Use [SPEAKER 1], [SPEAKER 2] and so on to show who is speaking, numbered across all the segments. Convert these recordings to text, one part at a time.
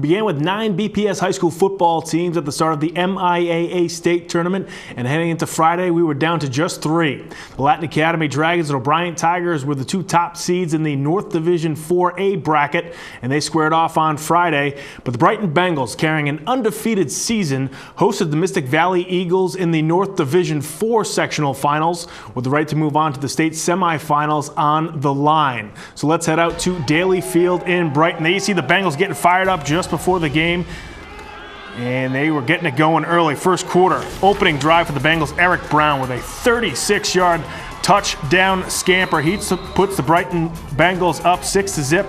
[SPEAKER 1] began with 9 BPS high school football teams at the start of the MIAA state tournament, and heading into Friday, we were down to just 3. The Latin Academy Dragons and O'Brien Tigers were the 2 top seeds in the North Division 4A bracket, and they squared off on Friday. But the Brighton Bengals, carrying an undefeated season, hosted the Mystic Valley Eagles in the North Division 4 sectional finals, with the right to move on to the state semifinals on the line. So let's head out to Daly Field in Brighton. There you see the Bengals getting fired up just before the game, and they were getting it going early. First quarter, opening drive for the Bengals, Eric Brown with a 36-yard touchdown scamper. He puts the Brighton Bengals up 6-0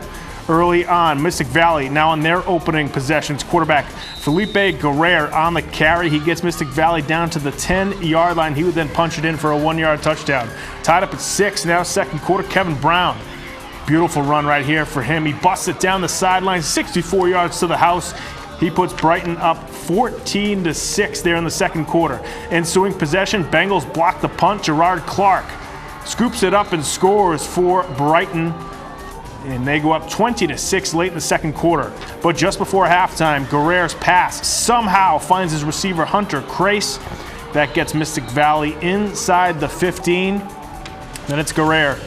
[SPEAKER 1] early on. Mystic Valley now on their opening possessions. Quarterback Felipe Guerrero on the carry. He gets Mystic Valley down to the 10-yard line. He would then punch it in for a 1-yard touchdown. Tied up at 6 now, second quarter. Kevin Brown, beautiful run right here for him. He busts it down the sideline, 64 yards to the house. He puts Brighton up 14-6 there in the second quarter. Ensuing possession, Bengals block the punt. Gerard Clark scoops it up and scores for Brighton, and they go up 20-6 late in the second quarter. But just before halftime, Guerrero's pass somehow finds his receiver Hunter Crace. That gets Mystic Valley inside the 15. Then it's Guerrero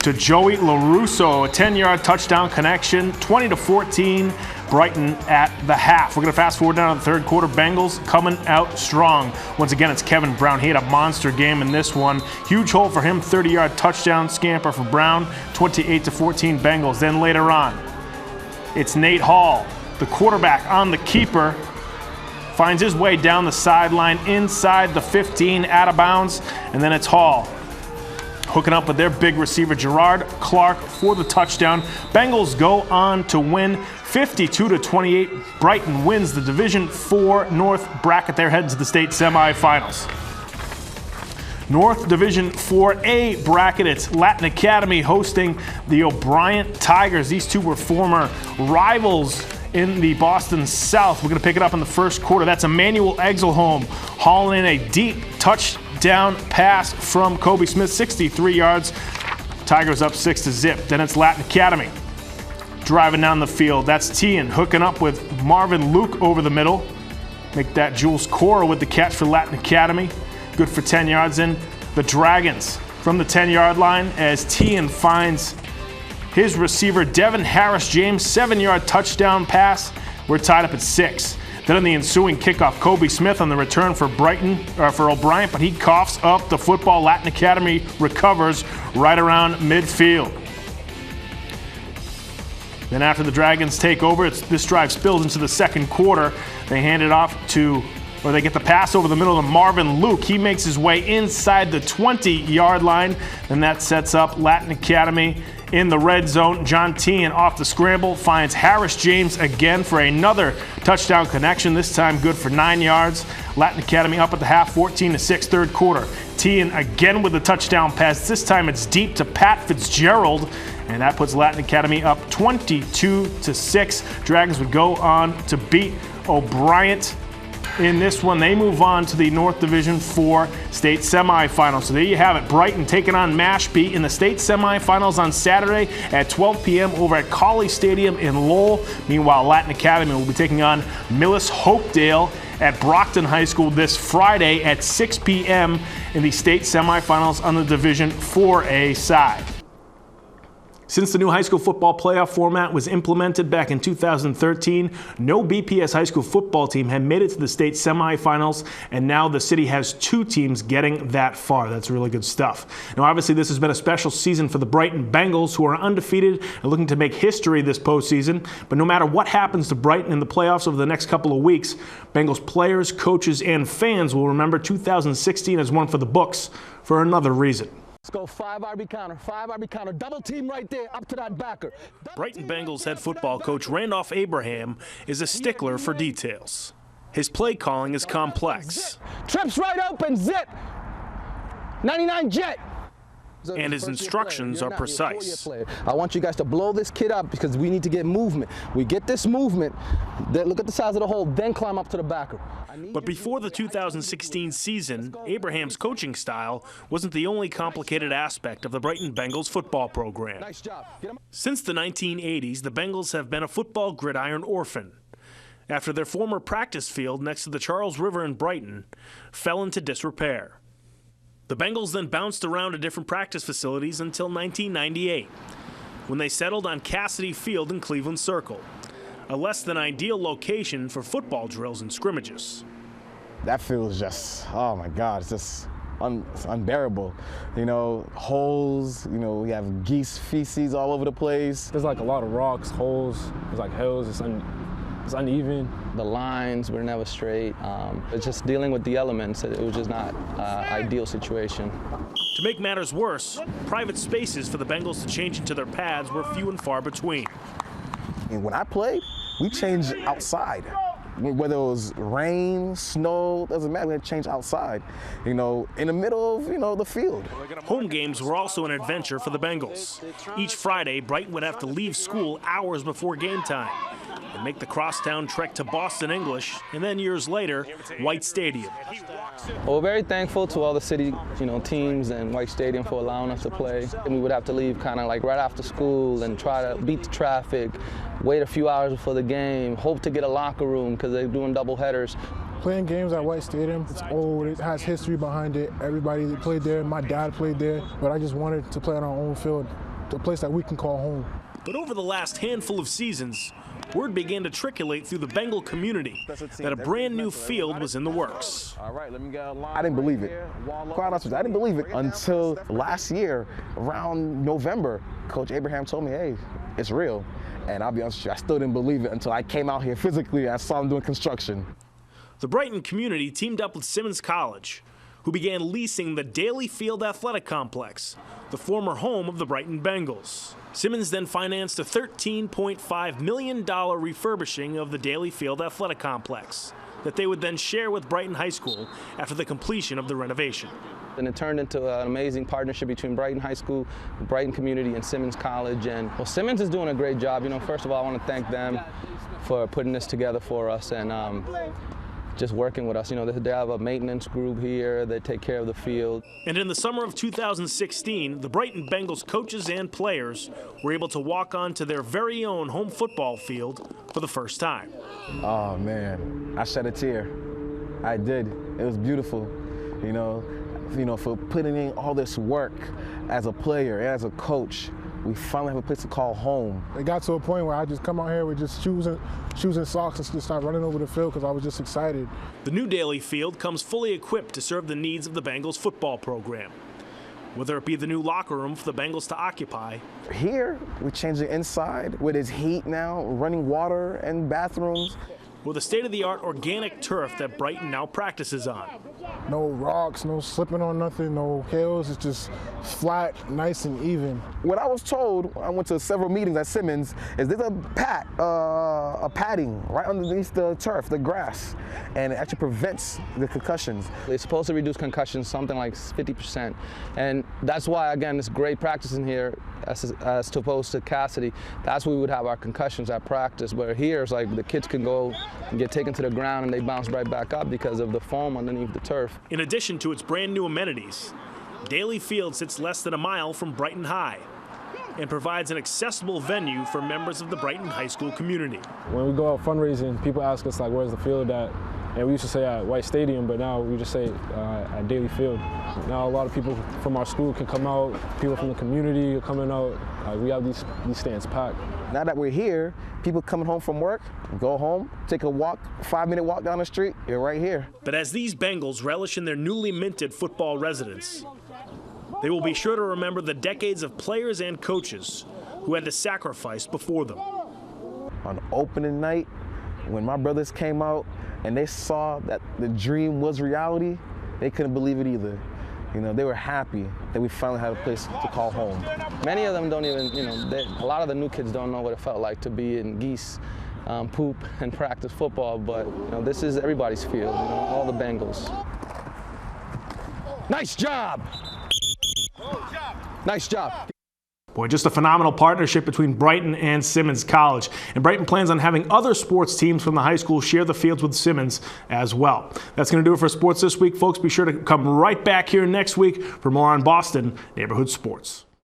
[SPEAKER 1] to Joey LaRusso, a 10-yard touchdown connection, 20-14, Brighton at the half. We're going to fast forward now to the third quarter. Bengals coming out strong. Once again, it's Kevin Brown. He had a monster game in this one. Huge hole for him, 30-yard touchdown scamper for Brown, 28-14 Bengals. Then later on, it's Nate Hall, the quarterback on the keeper, finds his way down the sideline inside the 15, out of bounds, and then it's Hall hooking up with their big receiver, Gerard Clark, for the touchdown. Bengals go on to win 52-28. Brighton wins the Division 4 North bracket. They're heading to the state semifinals. North Division 4A bracket, it's Latin Academy hosting the O'Brien Tigers. These two were former rivals in the Boston South. We're going to pick it up in the first quarter. That's Emmanuel Exelholm hauling in a deep touchdown pass from Kobe Smith, 63 yards. Tigers up 6-0. Then it's Latin Academy driving down the field. That's Tian hooking up with Marvin Luke over the middle. Make that Jules Cora with the catch for Latin Academy. Good for 10 yards in. The Dragons from the 10-yard line as Tian finds his receiver, Devin Harris James, 7-yard touchdown pass. We're tied up at 6. Then in the ensuing kickoff, Kobe Smith on the return for O'Brien, but he coughs up the football. Latin Academy recovers right around midfield. Then after the Dragons take over, this drive spills into the second quarter. They hand it off they get the pass over the middle to Marvin Luke. He makes his way inside the 20-yard line, and that sets up Latin Academy in the red zone. John Tian off the scramble finds Harris James again for another touchdown connection, this time good for 9 yards. Latin Academy up at the half, 14-6, third quarter. Tian again with the touchdown pass. This time it's deep to Pat Fitzgerald, and that puts Latin Academy up 22-6. Dragons would go on to beat O'Brien in this one. They move on to the North Division 4 state semifinals. So there you have it. Brighton taking on Mashpee in the state semifinals on Saturday at 12 p.m. over at Colley Stadium in Lowell. Meanwhile, Latin Academy will be taking on Millis Hopedale at Brockton High School this Friday at 6 p.m. in the state semifinals on the Division 4A side. Since the new high school football playoff format was implemented back in 2013, no BPS high school football team had made it to the state semifinals, and now the city has 2 teams getting that far. That's really good stuff. Now, obviously, this has been a special season for the Brighton Bengals, who are undefeated and looking to make history this postseason. But no matter what happens to Brighton in the playoffs over the next couple of weeks, Bengals players, coaches, and fans will remember 2016 as one for the books for another reason.
[SPEAKER 2] Let's go 5 RB counter, double team right there, up to that backer.
[SPEAKER 1] Brighton Bengals head football coach Randolph Abraham is a stickler for details. His play calling is complex.
[SPEAKER 2] Trips right open, zip. 99 jet.
[SPEAKER 1] And his instructions are precise.
[SPEAKER 2] I want you guys to blow this kid up because we need to get movement. We get this movement, then look at the size of the hole, then climb up to the backer.
[SPEAKER 1] But before the 2016 season, Abraham's coaching style wasn't the only complicated aspect of the Brighton Bengals football program.
[SPEAKER 2] Nice job.
[SPEAKER 1] Since the 1980s, the Bengals have been a football gridiron orphan. after their former practice field next to the Charles River in Brighton fell into disrepair. The Bengals then bounced around to different practice facilities until 1998, when they settled on Cassidy Field in Cleveland Circle, a less than ideal location for football drills and scrimmages.
[SPEAKER 2] That field is just, oh my God, it's just it's unbearable. You know, holes, you know, we have geese feces all over the place.
[SPEAKER 3] There's like a lot of rocks, holes, there's like hills, it's uneven.
[SPEAKER 2] The lines were never straight. It's just dealing with the elements. It was just not an ideal situation.
[SPEAKER 1] To make matters worse, private spaces for the Bengals to change into their pads were few and far between.
[SPEAKER 2] And when I played, we changed outside. Whether it was rain, snow, doesn't matter, we had to change outside, you know, in the middle of, you know, the field.
[SPEAKER 1] Home games were also an adventure for the Bengals. Each Friday, Brighton would have to leave school hours before game time and make the crosstown trek to Boston English, and then years later, White Stadium.
[SPEAKER 2] Well, we're very thankful to all the city, you know, teams and White Stadium for allowing us to play. And we would have to leave kind of like right after school and try to beat the traffic, wait a few hours before the game, hope to get a locker room because they're doing double headers.
[SPEAKER 4] Playing games at White Stadium, it's old, it has history behind it. Everybody that played there, my dad played there, but I just wanted to play on our own field, a place that we can call home.
[SPEAKER 1] But over the last handful of seasons, word began to trickle through the Bengal community that a brand new field was in the works.
[SPEAKER 2] I didn't believe it. Quite honestly, I didn't believe it until last year, around November. Coach Abraham told me, hey, it's real. And I'll be honest with you, I still didn't believe it until I came out here physically and I saw them doing construction.
[SPEAKER 1] The Brighton community teamed up with Simmons College, who began leasing the Daly Field Athletic Complex, the former home of the Brighton Bengals. Simmons then financed a $13.5 million refurbishing of the Daly Field Athletic Complex that they would then share with Brighton High School after the completion of the renovation.
[SPEAKER 2] And it turned into an amazing partnership between Brighton High School, the Brighton community, and Simmons College. And well, Simmons is doing a great job. You know, first of all, I want to thank them for putting this together for us and just working with us. You know, they have a maintenance group here. They take care of the field.
[SPEAKER 1] And in the summer of 2016, the Brighton Bengals coaches and players were able to walk onto their very own home football field for the first time.
[SPEAKER 2] Oh man, I shed a tear. I did. It was beautiful. You know, for putting in all this work as a player and as a coach, we finally have a place to call home.
[SPEAKER 4] It got to a point where I just come out here with just shoes and socks and just start running over the field because I was just excited.
[SPEAKER 1] The new Daly Field comes fully equipped to serve the needs of the Bengals football program, whether it be the new locker room for the Bengals to occupy.
[SPEAKER 2] Here, we're changing inside with its heat now, running water and bathrooms.
[SPEAKER 1] With the state-of-the-art organic turf that Brighton now practices on.
[SPEAKER 4] No rocks, no slipping on nothing, no hills. It's just flat, nice and even.
[SPEAKER 2] What I was told, I went to several meetings at Simmons, is there's a padding right underneath the turf, the grass, and it actually prevents the concussions. It's supposed to reduce concussions something like 50%, and that's why, again, it's great practice in here as opposed to Cassidy. That's where we would have our concussions at practice, but here it's like the kids can go and get taken to the ground and they bounce right back up because of the foam underneath the turf.
[SPEAKER 1] In addition to its brand new amenities, Daly Field sits less than a mile from Brighton High and provides an accessible venue for members of the Brighton High School community.
[SPEAKER 3] When we go out fundraising, people ask us like, where's the field at? And we used to say at White Stadium, but now we just say at Daly Field. Now a lot of people from our school can come out, people from the community are coming out. We have these stands packed.
[SPEAKER 2] Now that we're here, people coming home from work, go home, take a walk, 5-minute walk down the street, you're right here.
[SPEAKER 1] But as these Bengals relish in their newly minted football residence, they will be sure to remember the decades of players and coaches who had to sacrifice before them.
[SPEAKER 2] On opening night, when my brothers came out and they saw that the dream was reality, they couldn't believe it either. You know, they were happy that we finally had a place to call home. Many of them don't even, you know, a lot of the new kids don't know what it felt like to be in geese, poop, and practice football, but you know, this is everybody's field, you know, all the Bengals. Nice job! Nice job.
[SPEAKER 1] Boy, just a phenomenal partnership between Brighton and Simmons College. And Brighton plans on having other sports teams from the high school share the fields with Simmons as well. That's going to do it for Sports This Week, folks. Be sure to come right back here next week for more on Boston Neighborhood Sports.